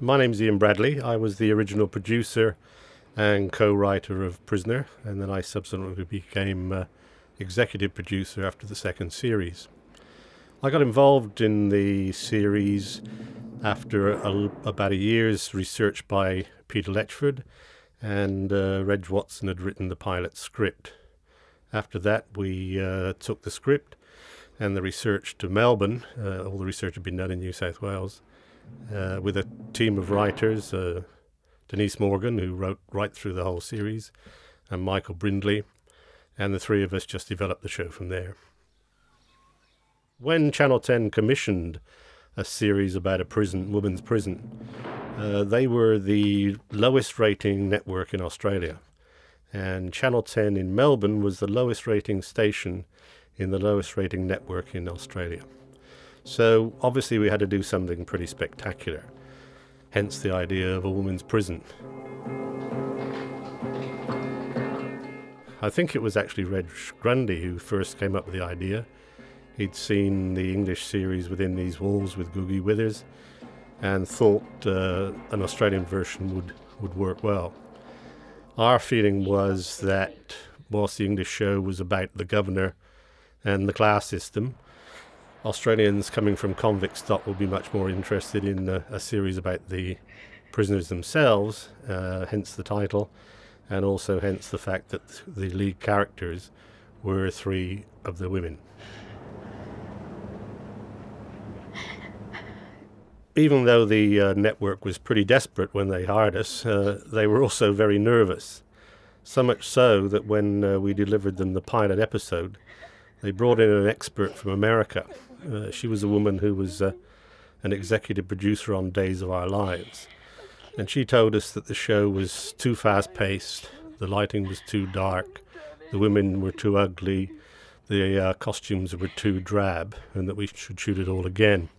My name's Ian Bradley. I was the original producer and co-writer of Prisoner, and then I subsequently became executive producer after the second series. I got involved in the series after about a year's research by Peter Letchford, and Reg Watson had written the pilot script. After that, we took the script and the research to Melbourne. All the research had been done in New South Wales, with a team of writers, Denise Morgan, who wrote right through the whole series, and Michael Brindley, and the three of us just developed the show from there. When Channel 10 commissioned a series about a women's prison, they were the lowest rating network in Australia, and Channel 10 in Melbourne was the lowest rating station in the lowest rating network in Australia. So obviously we had to do something pretty spectacular, hence the idea of a women's prison. I think it was actually Reg Grundy who first came up with the idea. He'd seen the English series Within These Walls with Googie Withers and thought an Australian version would work well. Our feeling was that whilst the English show was about the governor and the class system, Australians coming from convict stock will be much more interested in a series about the prisoners themselves, hence the title, and also hence the fact that the lead characters were three of the women. Even though the network was pretty desperate when they hired us, they were also very nervous. So much so that when we delivered them the pilot episode, they brought in an expert from America. She was a woman who was an executive producer on Days of Our Lives. And she told us that the show was too fast-paced, the lighting was too dark, the women were too ugly, the costumes were too drab, and that we should shoot it all again.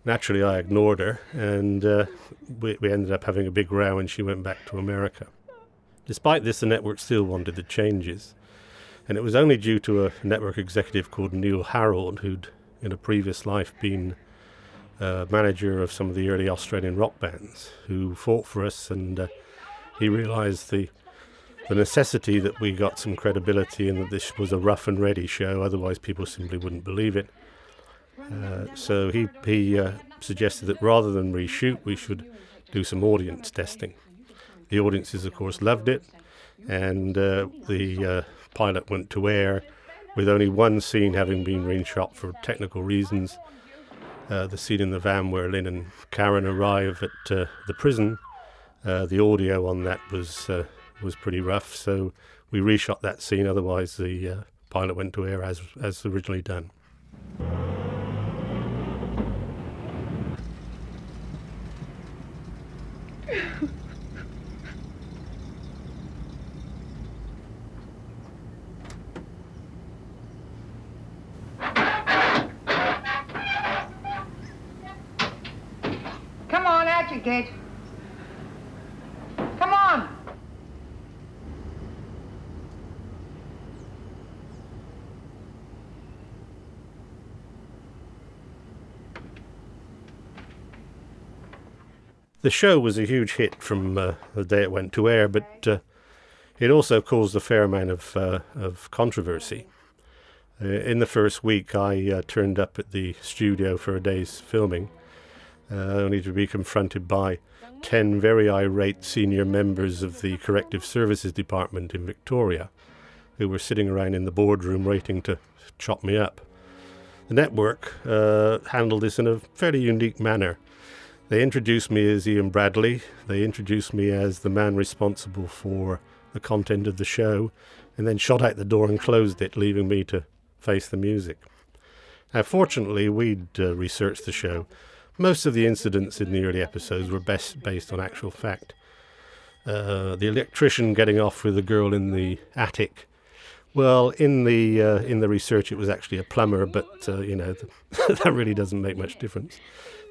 Naturally, I ignored her, and we ended up having a big row and she went back to America. Despite this, the network still wanted the changes. And it was only due to a network executive called Neil Harold, who'd in a previous life been manager of some of the early Australian rock bands, who fought for us, and he realised the necessity that we got some credibility and that this was a rough and ready show, otherwise people simply wouldn't believe it. So he suggested that rather than reshoot, we should do some audience testing. The audiences, of course, loved it, and the pilot went to air with only one scene having been reshot for technical reasons. The scene in the van where Lynn and Karen arrive at the prison, the audio on that was pretty rough, so we reshot that scene, otherwise the pilot went to air as originally done. Kate. Come on! The show was a huge hit from the day it went to air, but it also caused a fair amount of controversy. In the first week, I turned up at the studio for a day's filming, only to be confronted by 10 very irate senior members of the Corrective Services Department in Victoria, who were sitting around in the boardroom waiting to chop me up. The network handled this in a fairly unique manner. They introduced me as Ian Bradley, they introduced me as the man responsible for the content of the show, and then shot out the door and closed it, leaving me to face the music. Now, fortunately, we'd researched the show. Most of the incidents in the early episodes were based on actual fact. The electrician getting off with the girl in the attic. Well, in the research, it was actually a plumber, but that really doesn't make much difference.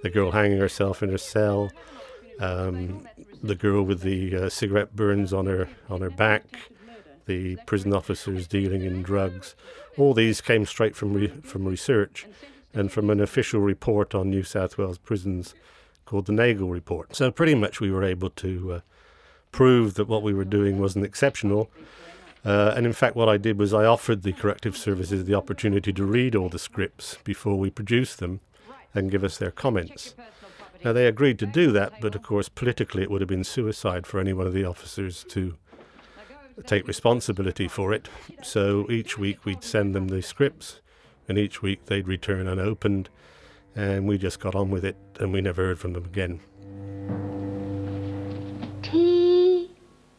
The girl hanging herself in her cell, the girl with the cigarette burns on her back, the prison officers dealing in drugs. All these came straight from research and from an official report on New South Wales prisons called the Nagel Report. So pretty much we were able to prove that what we were doing wasn't exceptional. And in fact, what I did was I offered the corrective services the opportunity to read all the scripts before we produced them and give us their comments. Now, they agreed to do that, but of course, politically, it would have been suicide for any one of the officers to take responsibility for it. So each week we'd send them the scripts, and each week they'd return unopened, and we just got on with it, and we never heard from them again. T-O-R-E-G-H-B-P.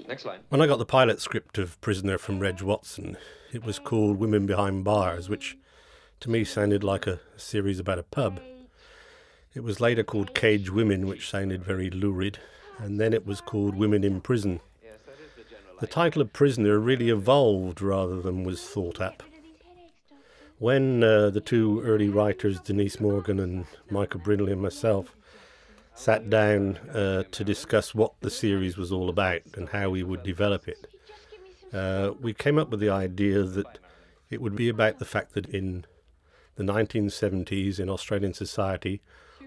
Next line. When I got the pilot script of Prisoner from Reg Watson, it was called Women Behind Bars, which to me sounded like a series about a pub. It was later called Cage Women, which sounded very lurid, and then it was called Women in Prison. The title of Prisoner really evolved rather than was thought up. When the two early writers, Denise Morgan and Michael Brindley and myself, sat down to discuss what the series was all about and how we would develop it, we came up with the idea that it would be about the fact that in the 1970s in Australian society,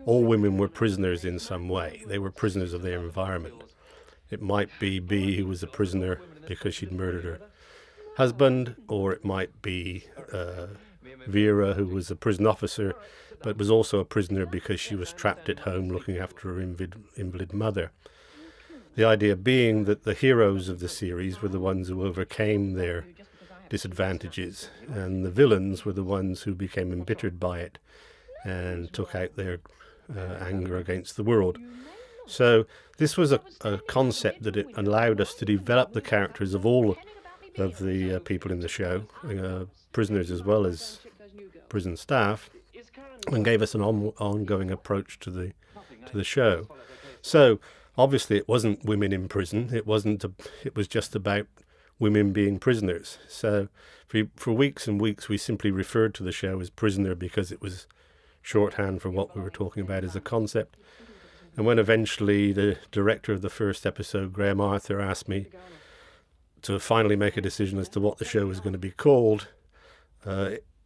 all women were prisoners in some way. They were prisoners of their environment. It might be B, who was a prisoner because she'd murdered her husband, or it might be Vera, who was a prison officer, but was also a prisoner because she was trapped at home looking after her invalid mother. The idea being that the heroes of the series were the ones who overcame their disadvantages, and the villains were the ones who became embittered by it and took out their anger against the world. So this was a concept that it allowed us to develop the characters of all of the people in the show, prisoners as well as prison staff, and gave us an ongoing approach to the show. So obviously it wasn't women in prison. It was just about women being prisoners. So for weeks and weeks we simply referred to the show as Prisoner because it was shorthand for what we were talking about as a concept. And when eventually the director of the first episode, Graham Arthur, asked me to finally make a decision as to what the show was going to be called,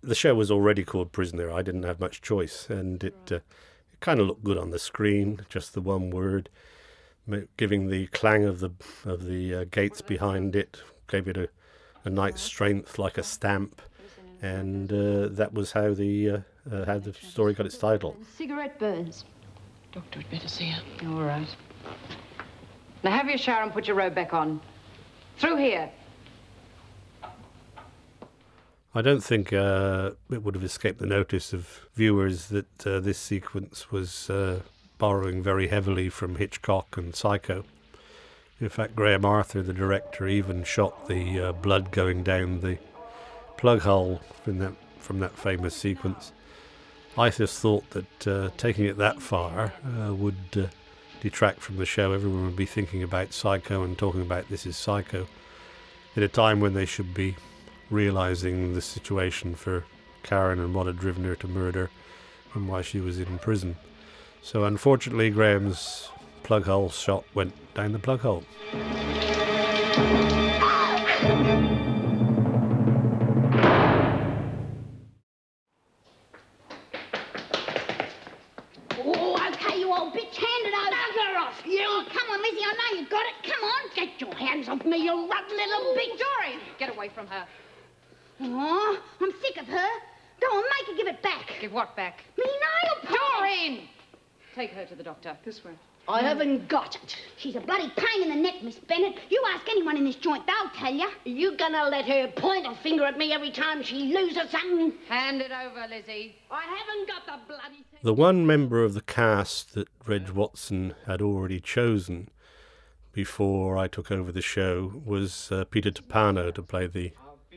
the show was already called Prisoner. I didn't have much choice, and it kind of looked good on the screen, just the one word, giving the clang of the gates behind it, gave it a nice strength like a stamp, and that was how the story got its title. Cigarette burns. Doctor, I'd better see her. All right. Now have your shower and put your robe back on. Through here. I don't think it would have escaped the notice of viewers that this sequence was borrowing very heavily from Hitchcock and Psycho. In fact, Graham Arthur, the director, even shot the blood going down the plug hole from that famous sequence. I just thought that taking it that far would detract from the show. Everyone would be thinking about Psycho and talking about this is Psycho at a time when they should be realising the situation for Karen and what had driven her to murder and why she was in prison. So unfortunately, Graham's plug hole shot went down the plug hole. Oh, okay, you old bitch, hand it over. Bugger off, you! Oh, come on, Lizzie, I know you got it. Come on, get your hands off me, you rotten little bitch. Dorian, get away from her. Oh, I'm sick of her. Go on, make her give it back. Give what back? Me nail polish. Dorian! Take her to the doctor. This way. I haven't got it. She's a bloody pain in the neck, Miss Bennett. You ask anyone in this joint, they'll tell you. Are you gonna let her point a finger at me every time she loses something? Hand it over, Lizzie. I haven't got the bloody thing. The one member of the cast that Reg Watson had already chosen before I took over the show was Peter Topano to play the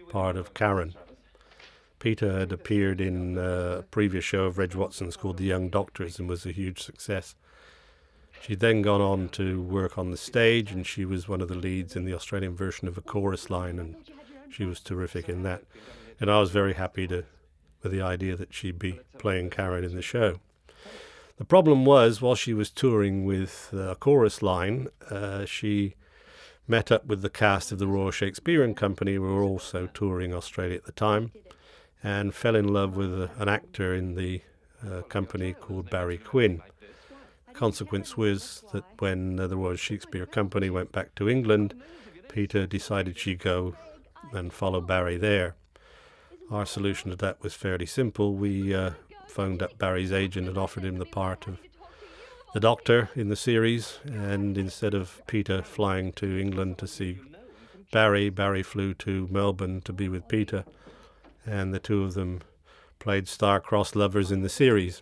part of Karen. Peter had appeared in a previous show of Reg Watson's called The Young Doctors and was a huge success. She'd then gone on to work on the stage, and she was one of the leads in the Australian version of A Chorus Line, and she was terrific in that. And I was very happy with the idea that she'd be playing Karen in the show. The problem was, while she was touring with A Chorus Line, she met up with the cast of the Royal Shakespeare Company, who were also touring Australia at the time, and fell in love with an actor in the company called Barry Quinn. The consequence was that when the Royal Shakespeare Company went back to England, Peter decided she'd go and follow Barry there. Our solution to that was fairly simple. We phoned up Barry's agent and offered him the part of the Doctor in the series, and instead of Peter flying to England to see Barry flew to Melbourne to be with Peter, and the two of them played star-crossed lovers in the series.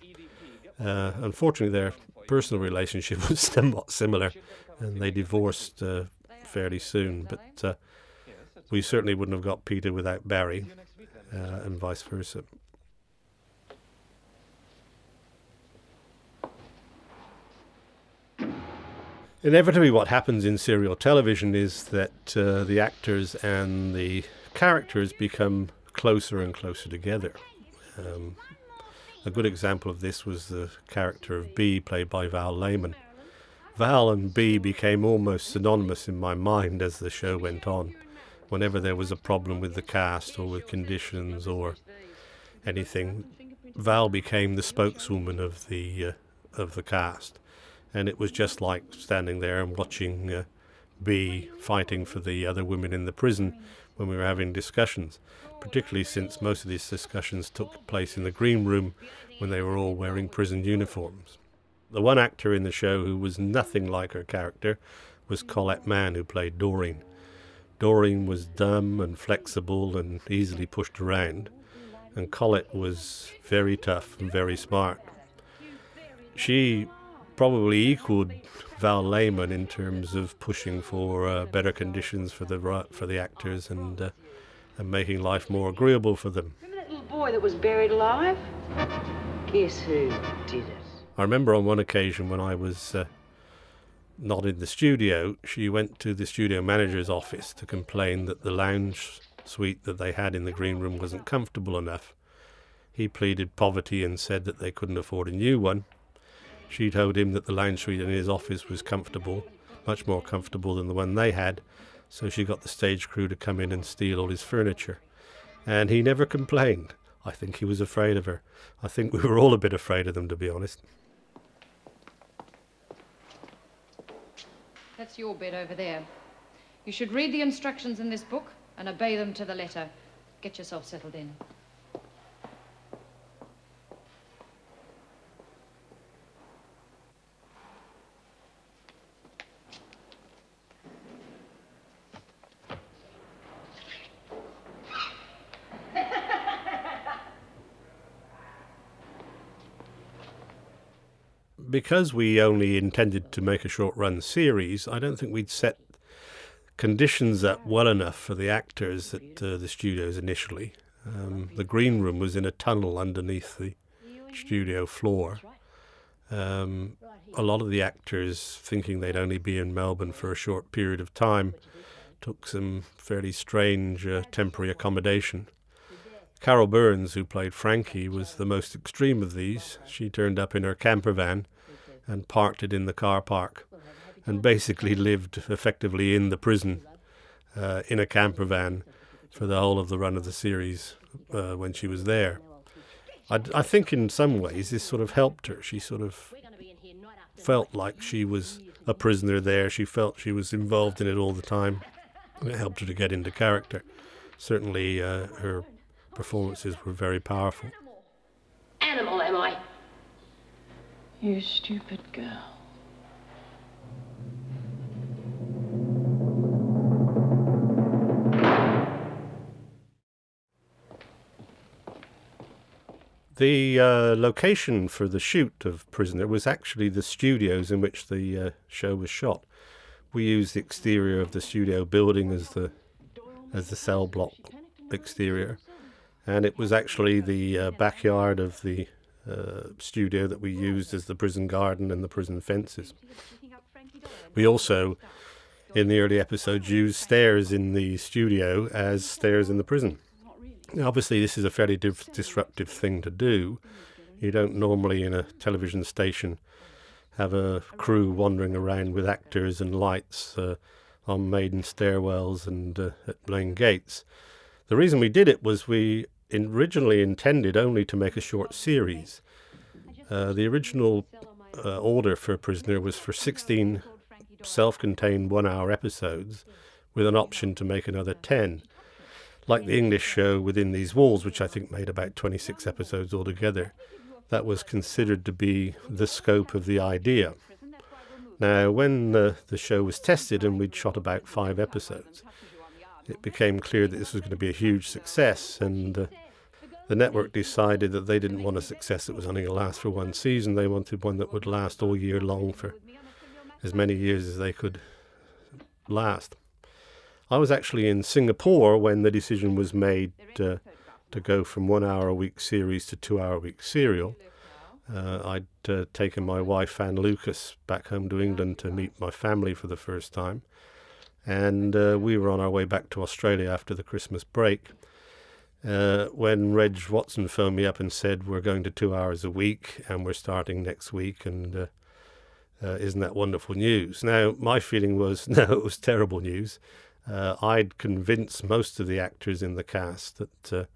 Unfortunately, their personal relationship was somewhat similar, and they divorced fairly soon, but we certainly wouldn't have got Peter without Barry, and vice versa. Inevitably, what happens in serial television is that the actors and the characters become closer and closer together. A good example of this was the character of Bea, played by Val Lehman. Val and Bea became almost synonymous in my mind as the show went on. Whenever there was a problem with the cast or with conditions or anything, Val became the spokeswoman of the cast. And it was just like standing there and watching Bea fighting for the other women in the prison when we were having discussions, particularly since most of these discussions took place in the green room when they were all wearing prison uniforms. The one actor in the show who was nothing like her character was Colette Mann, who played Doreen. Doreen was dumb and flexible and easily pushed around, and Colette was very tough and very smart. She probably equaled Val Lehman in terms of pushing for better conditions for the actors and making life more agreeable for them. Remember that little boy that was buried alive? Guess who did it? I remember on one occasion when I was not in the studio, she went to the studio manager's office to complain that the lounge suite that they had in the green room wasn't comfortable enough. He pleaded poverty and said that they couldn't afford a new one. She told him that the lounge suite in his office was comfortable, much more comfortable than the one they had, so she got the stage crew to come in and steal all his furniture. And he never complained. I think he was afraid of her. I think we were all a bit afraid of them, to be honest. That's your bed over there. You should read the instructions in this book and obey them to the letter. Get yourself settled in. Because we only intended to make a short-run series, I don't think we'd set conditions up well enough for the actors at the studios initially. The green room was in a tunnel underneath the studio floor. A lot of the actors, thinking they'd only be in Melbourne for a short period of time, took some fairly strange temporary accommodation. Carol Burns, who played Frankie, was the most extreme of these. She turned up in her camper van and parked it in the car park and basically lived effectively in the prison in a camper van for the whole of the run of the series when she was there. I think in some ways this sort of helped her. She sort of felt like she was a prisoner there. She felt she was involved in it all the time, and it helped her to get into character. Certainly her performances were very powerful. Animal, am I? You stupid girl. The location for the shoot of Prisoner was actually the studios in which the show was shot. We used the exterior of the studio building as the cell block exterior, and it was actually the backyard of the studio that we used as the prison garden and the prison fences. We also, in the early episodes, used stairs in the studio as stairs in the prison. Now, obviously, this is a fairly disruptive thing to do. You don't normally, in a television station, have a crew wandering around with actors and lights on maiden stairwells and at main gates. The reason we did it was we originally intended only to make a short series. The original order for Prisoner was for 16 self-contained 1-hour episodes with an option to make another 10. Like the English show Within These Walls, which I think made about 26 episodes altogether. That was considered to be the scope of the idea. Now, when the show was tested and we'd shot about 5 episodes, it became clear that this was going to be a huge success, and the network decided that they didn't want a success that was only going to last for one season. They wanted one that would last all year long for as many years as they could last. I was actually in Singapore when the decision was made to go from 1-hour-a-week series to 2-hour-a-week serial. I'd taken my wife, Anne Lucas, back home to England to meet my family for the first time. And we were on our way back to Australia after the Christmas break when Reg Watson phoned me up and said, we're going to 2 hours a week and we're starting next week, and isn't that wonderful news? Now, my feeling was, no, it was terrible news. I'd convinced most of the actors in the cast that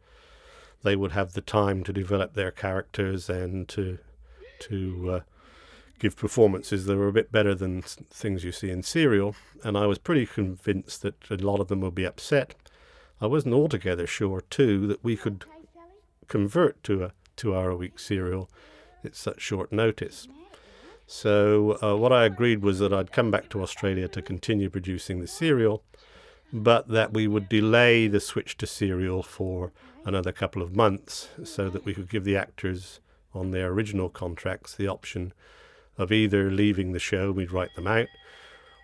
they would have the time to develop their characters and to give performances that were a bit better than things you see in serial, and I was pretty convinced that a lot of them would be upset. I wasn't altogether sure, too, that we could convert to a 2-hour-a-week serial at such short notice. So what I agreed was that I'd come back to Australia to continue producing the serial, but that we would delay the switch to serial for another couple of months so that we could give the actors on their original contracts the option of either leaving the show, we'd write them out,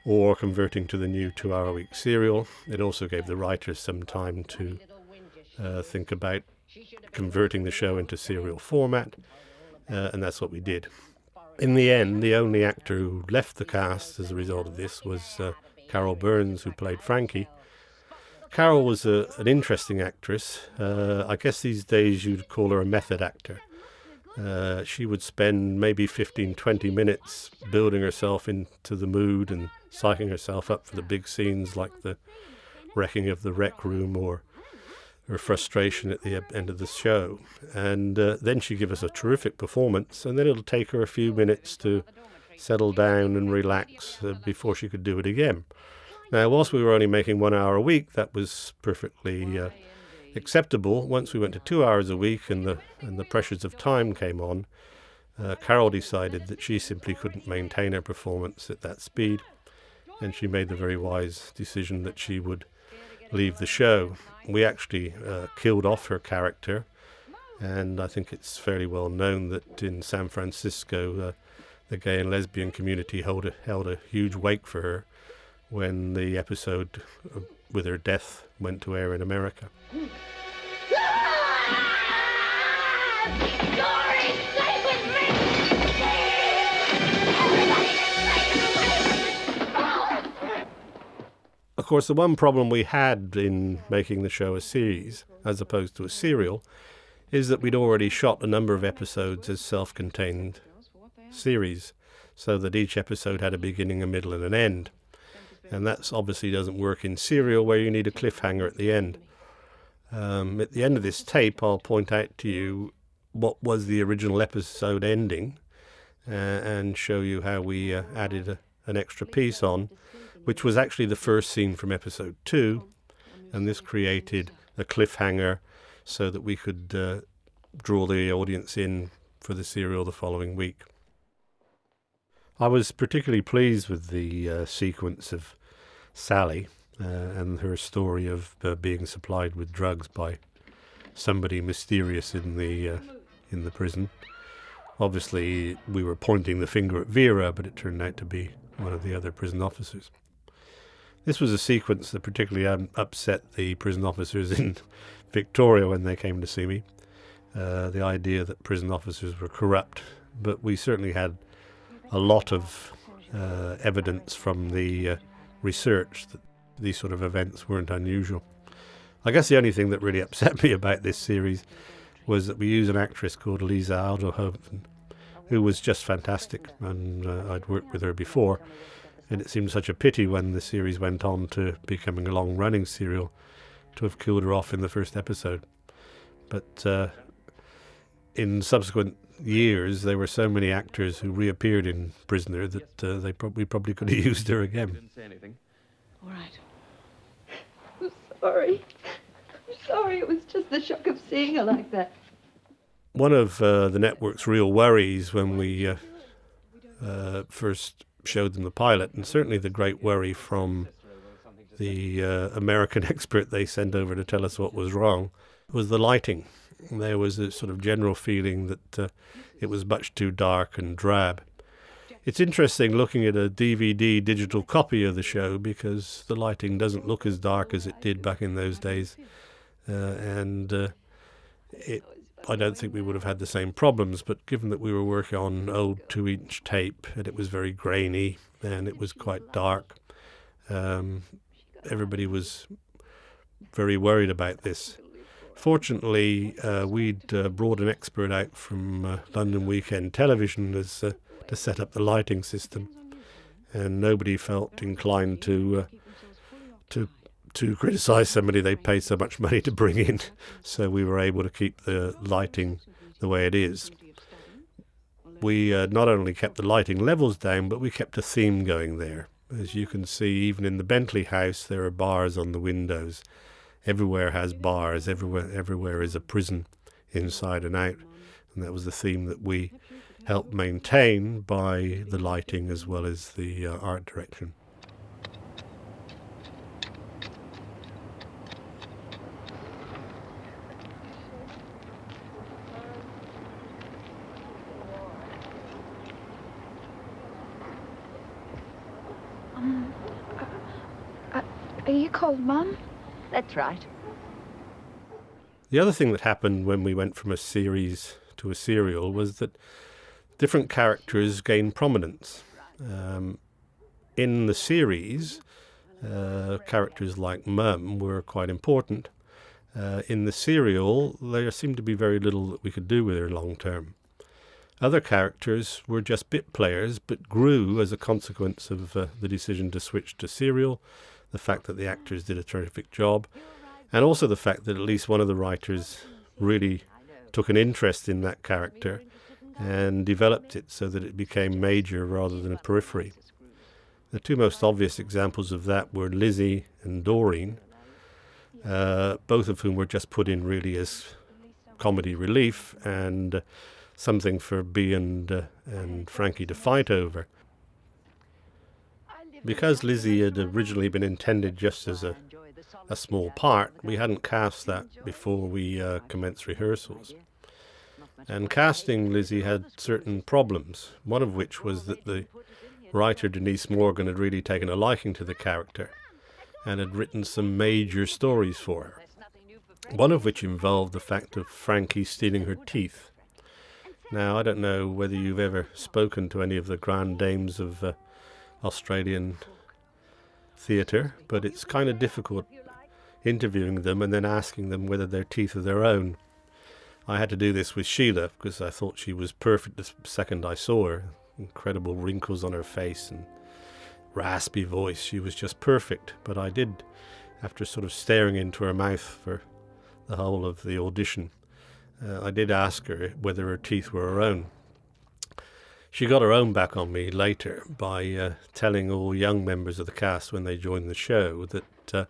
or converting to the new 2-hour-a-week serial. It also gave the writers some time to think about converting the show into serial format, and that's what we did. In the end, the only actor who left the cast as a result of this was Carol Burns, who played Frankie. Carol was an interesting actress. I guess these days you'd call her a method actor. She would spend maybe 15-20 minutes building herself into the mood and psyching herself up for the big scenes like the wrecking of the rec room or her frustration at the end of the show. And then she'd give us a terrific performance, and then it'll take her a few minutes to settle down and relax before she could do it again. Now, whilst we were only making 1 hour a week, that was perfectly acceptable. Once we went to 2 hours a week and the pressures of time came on, Carol decided that she simply couldn't maintain her performance at that speed, and she made the very wise decision that she would leave the show. We actually killed off her character, and I think it's fairly well known that in San Francisco the gay and lesbian community held a huge wake for her when the episode with her death went to air in America. Of course, the one problem we had in making the show a series, as opposed to a serial, is that we'd already shot a number of episodes as self-contained series, so that each episode had a beginning, a middle, and an end. And that obviously doesn't work in serial, where you need a cliffhanger at the end. At the end of this tape, I'll point out to you what was the original episode ending and show you how we added an extra piece on, which was actually the first scene from episode 2, and this created a cliffhanger so that we could draw the audience in for the serial the following week. I was particularly pleased with the sequence of Sally and her story of being supplied with drugs by somebody mysterious in the prison. Obviously, we were pointing the finger at Vera, but it turned out to be one of the other prison officers. This was a sequence that particularly upset the prison officers in Victoria when they came to see me. The idea that prison officers were corrupt, but we certainly had a lot of evidence from the research that these sort of events weren't unusual. I guess the only thing that really upset me about this series was that we used an actress called Lisa Alderhoven, who was just fantastic, and I'd worked with her before. And it seemed such a pity when the series went on to becoming a long-running serial to have killed her off in the first episode. But in subsequent years, there were so many actors who reappeared in Prisoner that we probably could have used her again. Didn't say anything. All right. I'm sorry. I'm sorry. It was just the shock of seeing her like that. One of the network's real worries when we first showed them the pilot, and certainly the great worry from the American expert they sent over to tell us what was wrong, was the lighting. There was a sort of general feeling that it was much too dark and drab. It's interesting looking at a DVD digital copy of the show because the lighting doesn't look as dark as it did back in those days. I don't think we would have had the same problems, but given that we were working on old 2-inch tape and it was very grainy and it was quite dark, everybody was very worried about this. Fortunately, we'd brought an expert out from London Weekend Television to set up the lighting system, and nobody felt inclined to criticise somebody they paid so much money to bring in. So we were able to keep the lighting the way it is. We not only kept the lighting levels down, but we kept a theme going there. As you can see, even in the Bentley house, there are bars on the windows. Everywhere has bars. Everywhere is a prison, inside and out. And that was the theme that we helped maintain by the lighting as well as the art direction. Are you called Mum? That's right. The other thing that happened when we went from a series to a serial was that different characters gained prominence. In the series, characters like Mum were quite important. In the serial, there seemed to be very little that we could do with her long term. Other characters were just bit players, but grew as a consequence of the decision to switch to serial, the fact that the actors did a terrific job, and also the fact that at least one of the writers really took an interest in that character and developed it so that it became major rather than a periphery. The two most obvious examples of that were Lizzie and Doreen, both of whom were just put in really as comedy relief and something for Bea and Frankie to fight over. Because Lizzie had originally been intended just as a small part, we hadn't cast that before we commenced rehearsals. And casting Lizzie had certain problems, one of which was that the writer Denise Morgan had really taken a liking to the character and had written some major stories for her, one of which involved the fact of Frankie stealing her teeth. Now, I don't know whether you've ever spoken to any of the grand dames of Australian theatre, but it's kind of difficult interviewing them and then asking them whether their teeth are their own. I had to do this with Sheila because I thought she was perfect the second I saw her. Incredible wrinkles on her face and raspy voice. She was just perfect. But I did, after sort of staring into her mouth for the whole of the audition, I did ask her whether her teeth were her own. She got her own back on me later by telling all young members of the cast when they joined the show that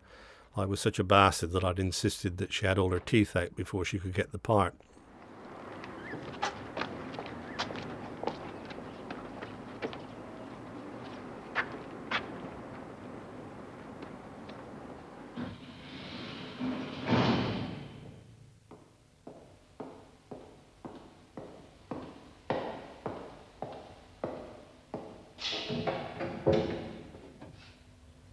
I was such a bastard that I'd insisted that she had all her teeth out before she could get the part.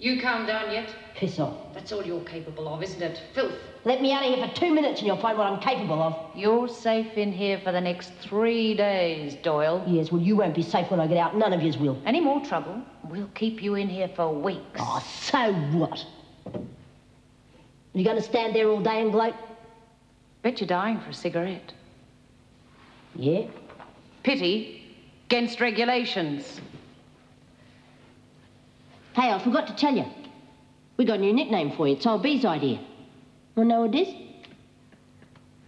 You calm down yet? Piss off. That's all you're capable of, isn't it? Filth. Let me out of here for 2 minutes and you'll find what I'm capable of. You're safe in here for the next 3 days, Doyle. Yes, well, you won't be safe when I get out. None of yous will. Any more trouble, we'll keep you in here for weeks. Oh, so what? You going to stand there all day and gloat? Bet you're dying for a cigarette. Yeah? Pity against regulations. Hey, I forgot to tell you. We got a new nickname for you. It's old B's idea. Want to know what it is?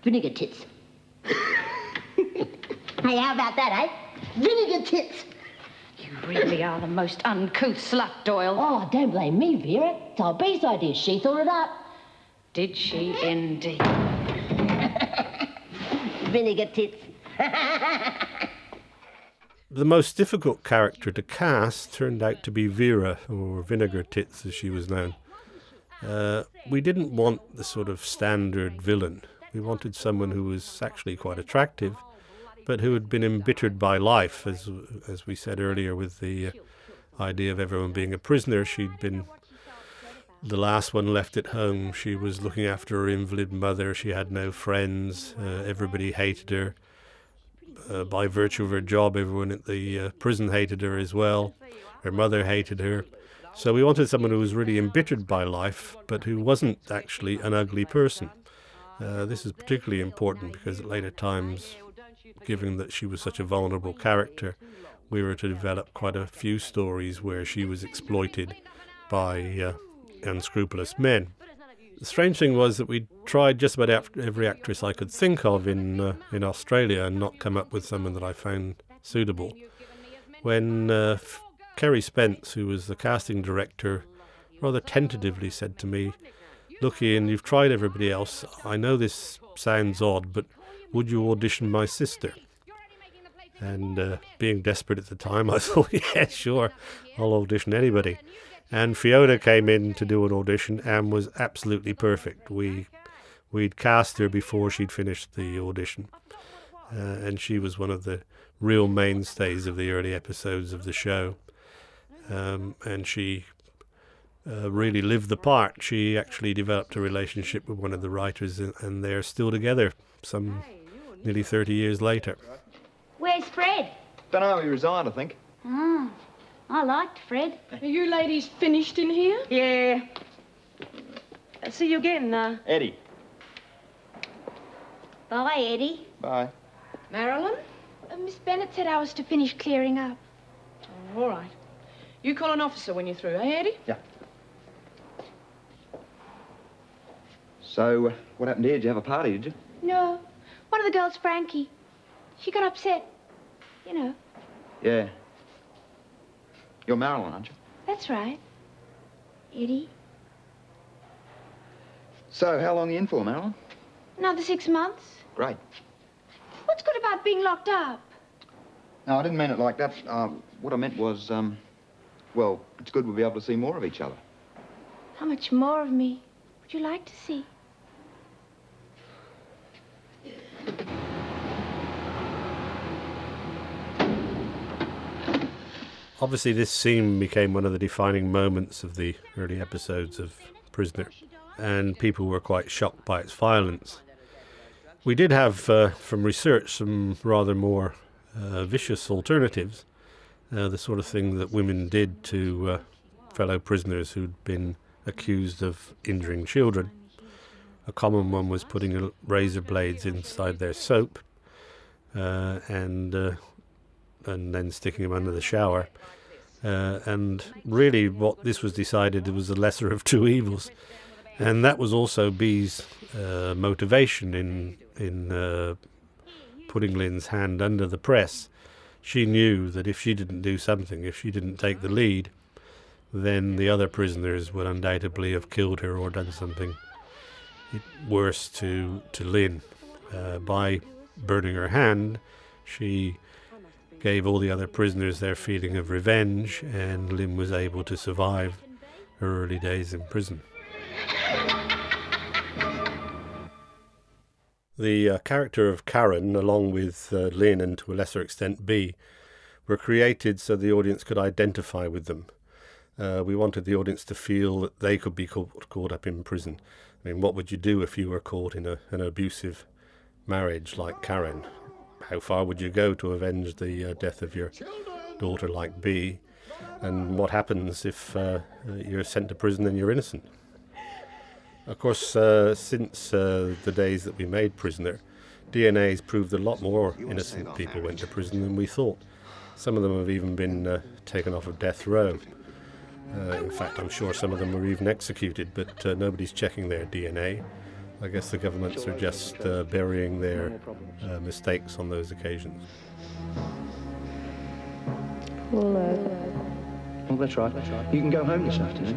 Vinegar Tits. Hey, how about that, eh? Vinegar tits. You really are the most uncouth slut, Doyle. Oh, don't blame me, Vera. It's old B's idea. She thought it up. Did she indeed? Vinegar tits. The most difficult character to cast turned out to be Vera, or Vinegar Tits as she was known. We didn't want the sort of standard villain. We wanted someone who was actually quite attractive, but who had been embittered by life, as we said earlier, with the idea of everyone being a prisoner. She'd been the last one left at home. She was looking after her invalid mother. She had no friends. Everybody hated her. By virtue of her job, everyone at the prison hated her as well. Her mother hated her. So we wanted someone who was really embittered by life, but who wasn't actually an ugly person. This is particularly important because at later times, given that she was such a vulnerable character, we were to develop quite a few stories where she was exploited by unscrupulous men. The strange thing was that we tried just about every actress I could think of in Australia and not come up with someone that I found suitable. When Kerry Spence, who was the casting director, rather tentatively said to me, "Look, Ian, you've tried everybody else. I know this sounds odd, but would you audition my sister?" And being desperate at the time, I thought, yeah, sure, I'll audition anybody. And Fiona came in to do an audition and was absolutely perfect. We'd cast her before she'd finished the audition. And she was one of the real mainstays of the early episodes of the show. And she really lived the part. She actually developed a relationship with one of the writers, and they're still together some nearly 30 years later. Where's Fred? Don't know, he resigned, I think. Oh, I liked Fred. Are you ladies finished in here? Yeah. See you again, Eddie. Bye, Eddie. Bye. Marilyn? Miss Bennett said I was to finish clearing up. Oh, all right. You call an officer when you're through, eh, Eddie? Yeah. So, what happened here? Did you have a party, did you? No, one of the girls, Frankie. She got upset. You know. Yeah. You're Marilyn, aren't you? That's right. Eddie. So, how long are you in for, Marilyn? Another 6 months. Great. What's good about being locked up? No, I didn't mean it like that. What I meant was, well, it's good we'll be able to see more of each other. How much more of me would you like to see? Obviously, this scene became one of the defining moments of the early episodes of Prisoner, and people were quite shocked by its violence. We did have, from research, some rather more vicious alternatives, the sort of thing that women did to fellow prisoners who'd been accused of injuring children. A common one was putting razor blades inside their soap and then sticking them under the shower. And really what this was decided was the lesser of two evils. And that was also B's motivation in putting Lynn's hand under the press. She knew that if she didn't do something, if she didn't take the lead, then the other prisoners would undoubtedly have killed her or done something worse to Lynn. By burning her hand, she gave all the other prisoners their feeling of revenge, and Lynn was able to survive her early days in prison. The character of Karen, along with Lynn and to a lesser extent B, were created so the audience could identify with them. We wanted the audience to feel that they could be caught up in prison. I mean, what would you do if you were caught in an abusive marriage like Karen? How far would you go to avenge the death of your daughter like B? And what happens if you're sent to prison and you're innocent? Of course, since the days that we made Prisoner, DNA's proved a lot more innocent people went to prison than we thought. Some of them have even been taken off of death row. In fact, I'm sure some of them were even executed, but nobody's checking their DNA. I guess the governments are just burying their mistakes on those occasions. Oh, that's right. You can go home this afternoon.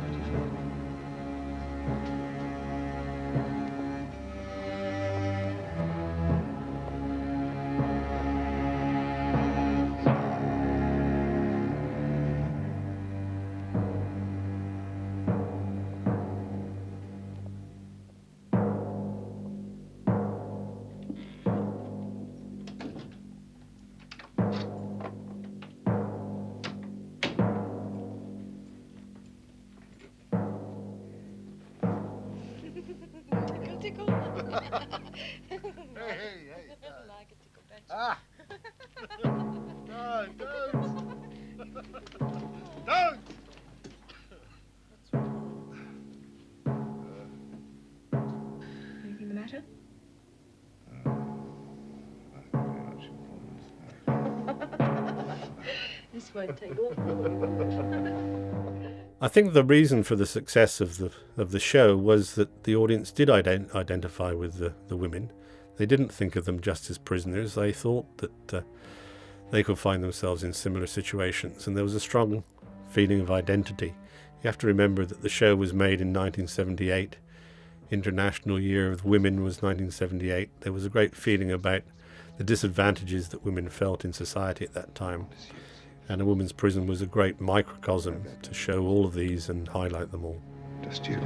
Tickle. Hey. Like a tickle, don't you? Ah! No, don't! Don't! What's wrong? Anything the matter? This won't take long. I think the reason for the success of the show was that the audience did identify with the women. They didn't think of them just as prisoners. They thought that they could find themselves in similar situations, and there was a strong feeling of identity. You have to remember that the show was made in 1978. International Year of Women was 1978. There was a great feeling about the disadvantages that women felt in society at that time. And a women's prison was a great microcosm to show all of these and highlight them all. Just you.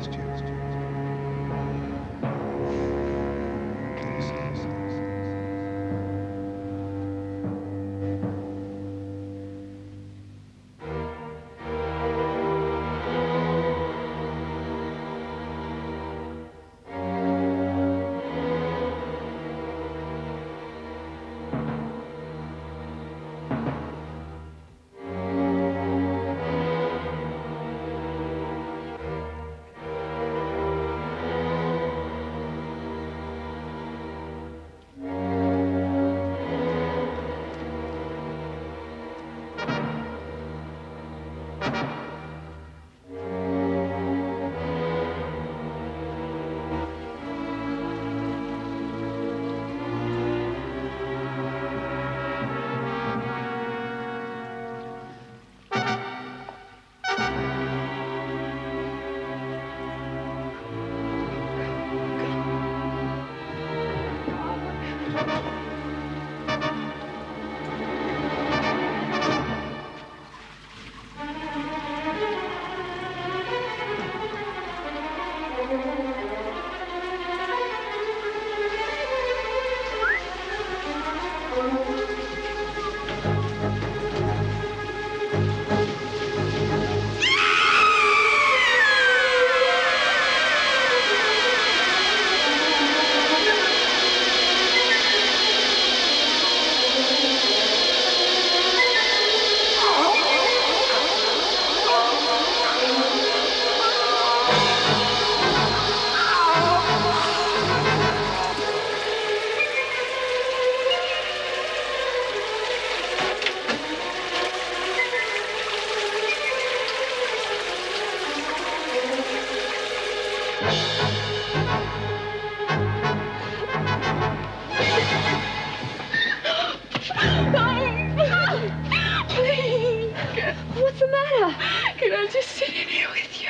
Please. What's the matter? Can I just sit in here with you?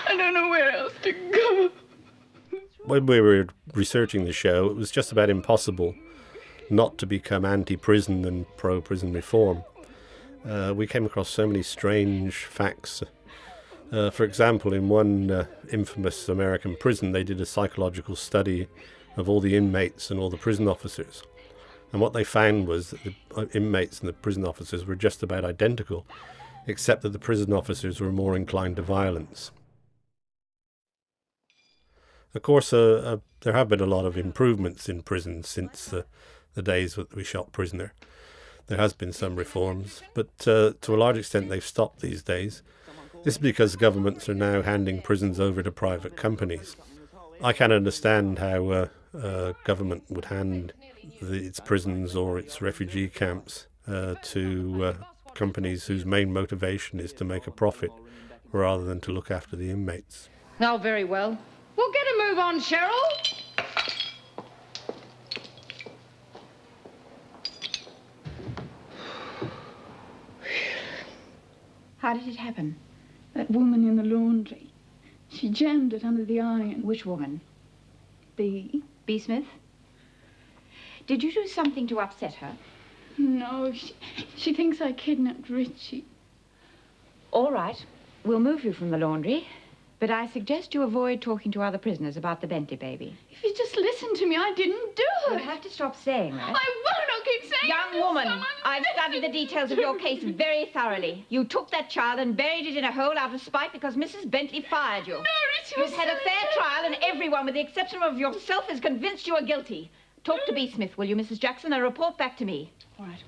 I don't know where else to go. When we were researching the show, it was just about impossible not to become anti-prison and pro-prison reform. We came across so many strange facts. For example, in one infamous American prison, they did a psychological study of all the inmates and all the prison officers. And what they found was that the inmates and the prison officers were just about identical, except that the prison officers were more inclined to violence. Of course, there have been a lot of improvements in prisons since the days that we shot Prisoner. There has been some reforms, but to a large extent they've stopped these days. This is because governments are now handing prisons over to private companies. I can't understand how a government would hand its prisons or its refugee camps to companies whose main motivation is to make a profit rather than to look after the inmates. Oh, very well. We'll get a move on, Cheryl. How did it happen? That woman in the laundry. She jammed it under the iron. Which woman? B. B. Smith? Did you do something to upset her? No, she thinks I kidnapped Richie. All right. We'll move you from the laundry, but I suggest you avoid talking to other prisoners about the Bentley baby. If you just listen to me, I didn't do You'll it. have to stop saying that. I won't. I'll keep saying it. Young woman, I've studied the details of your case very thoroughly. You took that child and buried it in a hole out of spite because Mrs. Bentley fired you. No, Richie was You've had a fair trial, and everyone, with the exception of yourself, is convinced you are guilty. Talk to B. Smith, will you, Mrs. Jackson, and report back to me. All right.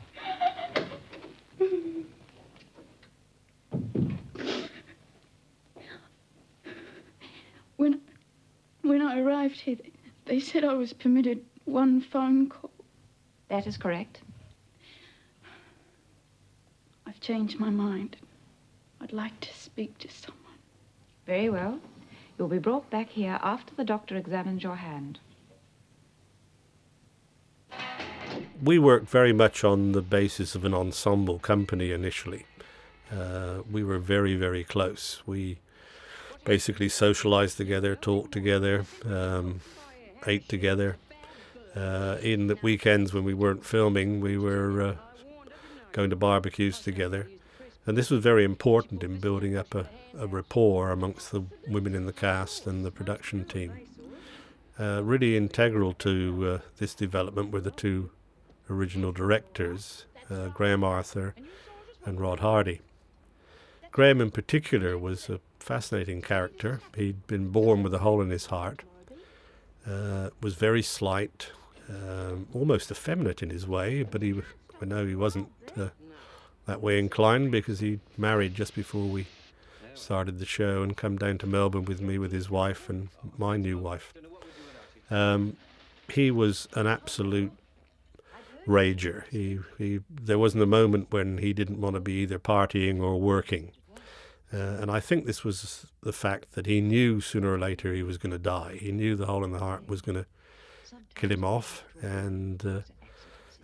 When I arrived here, they said I was permitted one phone call. That is correct. I've changed my mind. I'd like to speak to someone. Very well. You'll be brought back here after the doctor examines your hand. We worked very much on the basis of an ensemble company initially. We were very, very close. We basically socialized together, talked together, ate together. In the weekends when we weren't filming, we were going to barbecues together. And this was very important in building up a rapport amongst the women in the cast and the production team. Really integral to this development were the two original directors, Graham Arthur and Rod Hardy. Graham in particular was a fascinating character. He'd been born with a hole in his heart, was very slight, almost effeminate in his way, but I know he wasn't that way inclined because he married just before we started the show and come down to Melbourne with me with his wife and my new wife. He was an absolute rager. There wasn't a moment when he didn't want to be either partying or working. And I think this was the fact that he knew sooner or later he was going to die. He knew the hole in the heart was going to kill him off, and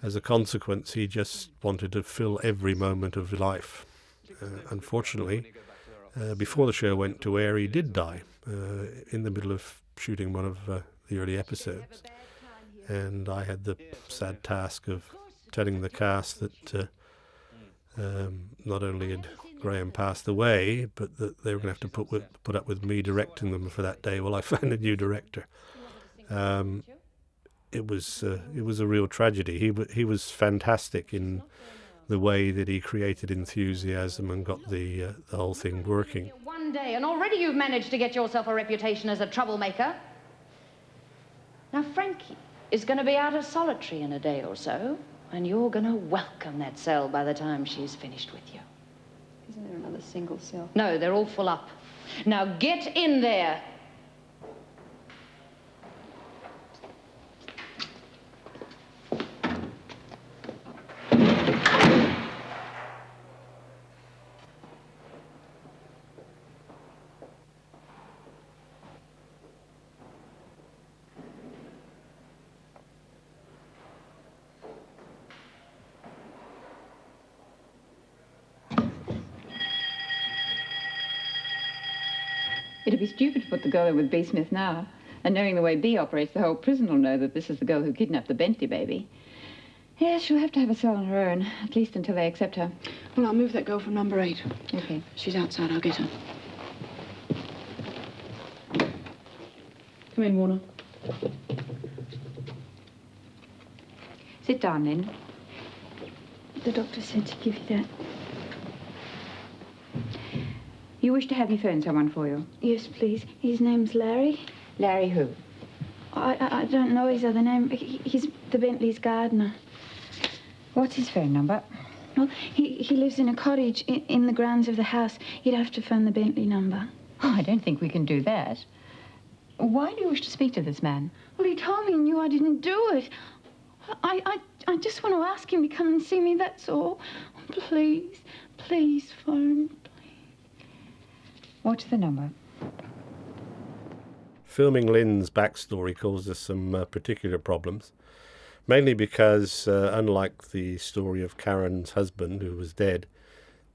as a consequence, he just wanted to fill every moment of life. Unfortunately, before the show went to air, he did die in the middle of shooting one of the early episodes. And I had the sad task of telling the cast that not only had Graham passed away, but that they were going to have to put up with me directing them for that day while I found a new director. It was a real tragedy. He was fantastic in the way that he created enthusiasm and got the whole thing working. One day, and already you've managed to get yourself a reputation as a troublemaker. Now, Frankie is going to be out of solitary in a day or so, and you're going to welcome that cell by the time she's finished with you. Isn't there another single cell? No, they're all full up. Now get in there. It'd be stupid to put the girl in with B. Smith now. And knowing the way B operates, the whole prison will know that this is the girl who kidnapped the Bentley baby. Yes, she'll have to have a cell on her own, at least until they accept her. Well, I'll move that girl from number 8. Okay. She's outside. I'll get her. Come in, Warner. Sit down, then. The doctor said to give you that. You wish to have me phone someone for you? Yes, please. His name's Larry. Larry who? I don't know his other name. He's the Bentley's gardener. What's his phone number? Well, he lives in a cottage in the grounds of the house. You'd have to phone the Bentley number. Oh, I don't think we can do that. Why do you wish to speak to this man? Well, he told me and knew I didn't do it. I just want to ask him to come and see me, that's all. Please, please phone. Watch the number. Filming Lynn's backstory caused us some particular problems, mainly because, unlike the story of Karen's husband, who was dead,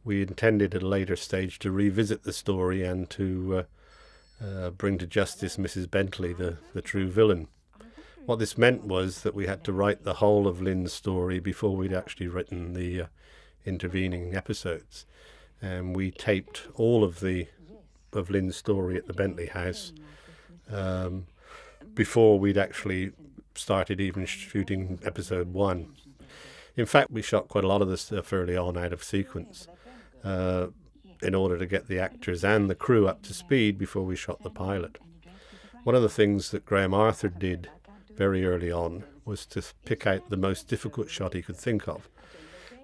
we intended at a later stage to revisit the story and to bring to justice Mrs. Bentley, the true villain. What this meant was that we had to write the whole of Lynn's story before we'd actually written the intervening episodes. And we taped all of Lynn's story at the Bentley house before we'd actually started even shooting episode 1. In fact, we shot quite a lot of this stuff early on out of sequence in order to get the actors and the crew up to speed before we shot the pilot. One of the things that Graham Arthur did very early on was to pick out the most difficult shot he could think of,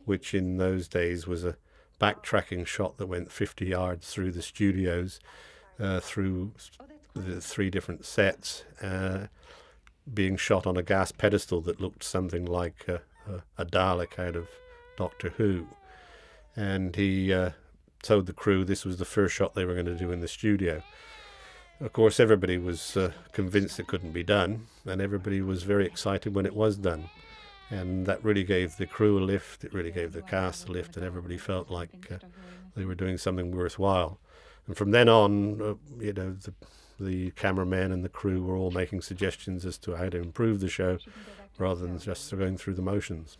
which in those days was a backtracking shot that went 50 yards through the studios, through the 3 different sets, being shot on a gas pedestal that looked something like a Dalek out of Doctor Who. And he told the crew this was the first shot they were going to do in the studio. Of course, everybody was convinced it couldn't be done, and everybody was very excited when it was done. And that really gave the crew a lift, it really gave the cast a lift, and everybody felt like they were doing something worthwhile. And from then on, the cameramen and the crew were all making suggestions as to how to improve the show, rather than just going through the motions.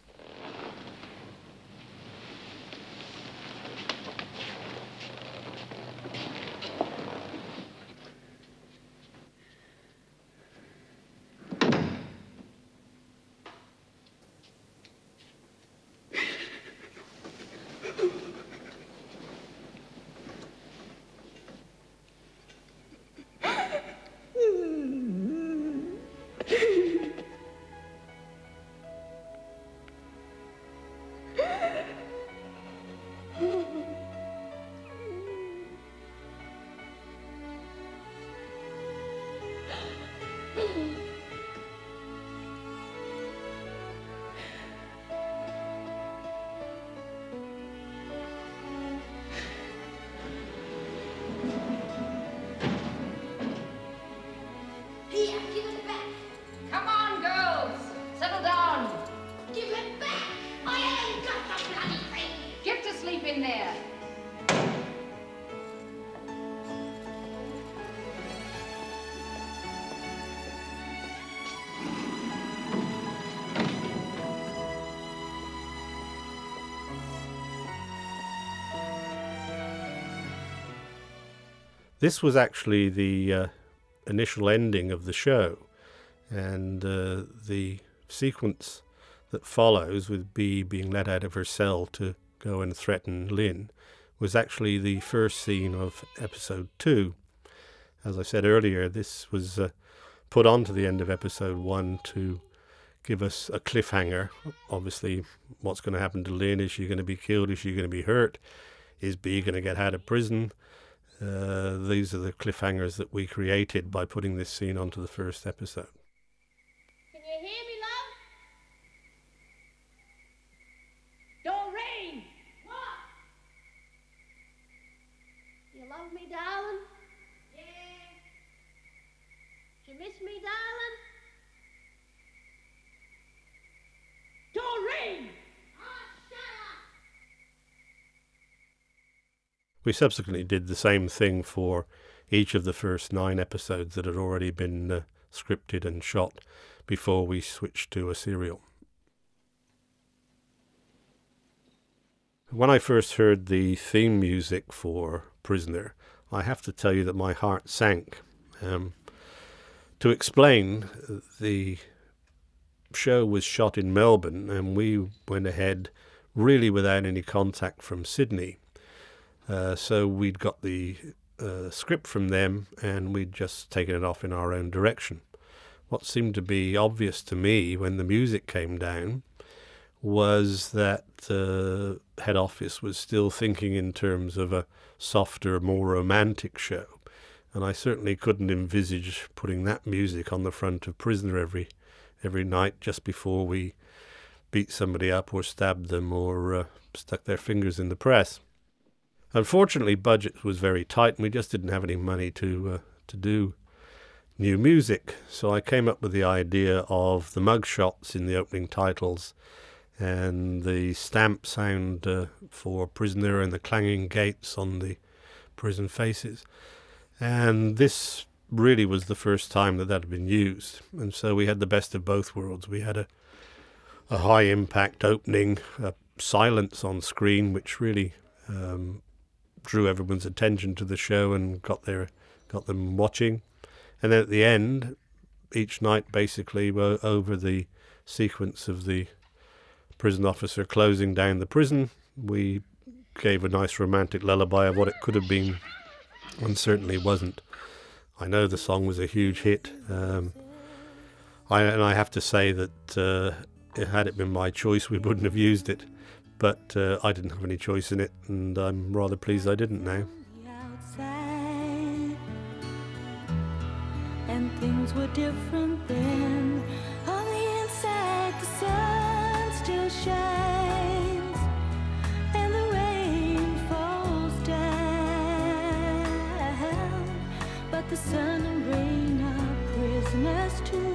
This was actually the initial ending of the show, and the sequence that follows, with Bea being let out of her cell to go and threaten Lynn, was actually the first scene of episode 2. As I said earlier, this was put on to the end of episode 1 to give us a cliffhanger. Obviously, what's going to happen to Lynn? Is she going to be killed? Is she going to be hurt? Is Bea going to get out of prison? These are the cliffhangers that we created by putting this scene onto the first episode. Can you hear me, love? Doreen! What? You love me, darling? Yeah. Do you miss me, darling? Doreen! We subsequently did the same thing for each of the first 9 episodes that had already been scripted and shot before we switched to a serial. When I first heard the theme music for Prisoner, I have to tell you that my heart sank. To explain, the show was shot in Melbourne, and we went ahead really without any contact from Sydney. So we'd got the script from them, and we'd just taken it off in our own direction. What seemed to be obvious to me when the music came down was that head office was still thinking in terms of a softer, more romantic show. And I certainly couldn't envisage putting that music on the front of Prisoner every night just before we beat somebody up or stabbed them or stuck their fingers in the press. Unfortunately, budget was very tight, and we just didn't have any money to do new music. So I came up with the idea of the mug shots in the opening titles, and the stamp sound for Prisoner and the clanging gates on the prison faces. And this really was the first time that had been used. And so we had the best of both worlds. We had a high impact opening, silence on screen, which really drew everyone's attention to the show and got them watching. And then at the end, each night basically over the sequence of the prison officer closing down the prison, we gave a nice romantic lullaby of what it could have been and certainly wasn't. I know the song was a huge hit. I have to say that had it been my choice, we wouldn't have used it. But I didn't have any choice in it, and I'm rather pleased I didn't now. And things were different then. On the inside, the sun still shines, and the rain falls down. But the sun and rain are prisoners too.